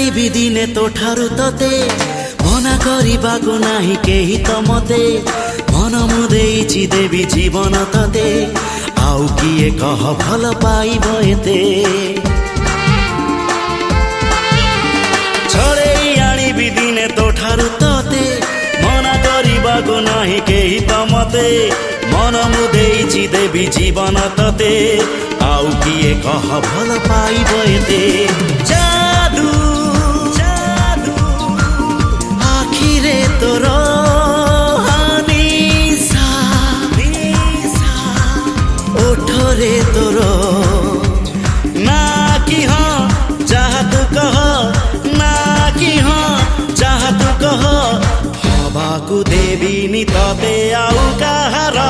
ଆଣିବି ଦିନେ ତୋ ଠାରୁ ତତେ ମନା କରିବାକୁ ନାହିଁ କେହି ତ ମତେ ମନ ମୁଁ ଦେଇଛି ଦେବି ଜୀବନ ତତେ ଆଉ କିଏ କହ ଭଲ ପାଇବ ଏତେ ଛଡ଼େଇ ଆଣିବି ଦିନେ ତୋ ଠାରୁ ତତେ ମନା କରିବାକୁ ନାହିଁ କେହି ତ ମତେ ମନ ମୁଁ ଦେଇଛି ଦେବି ଜୀବନ ତତେ ଆଉ କିଏ କହ ଭଲ ପାଇବ ଏତେ जादू जादू आखिरे तोर निशा ओठरे तोर ना कि हाँ जहाँ तू कह ना कि हाँ जहाँ तू कह हवा को देवी नी तते आउ कहार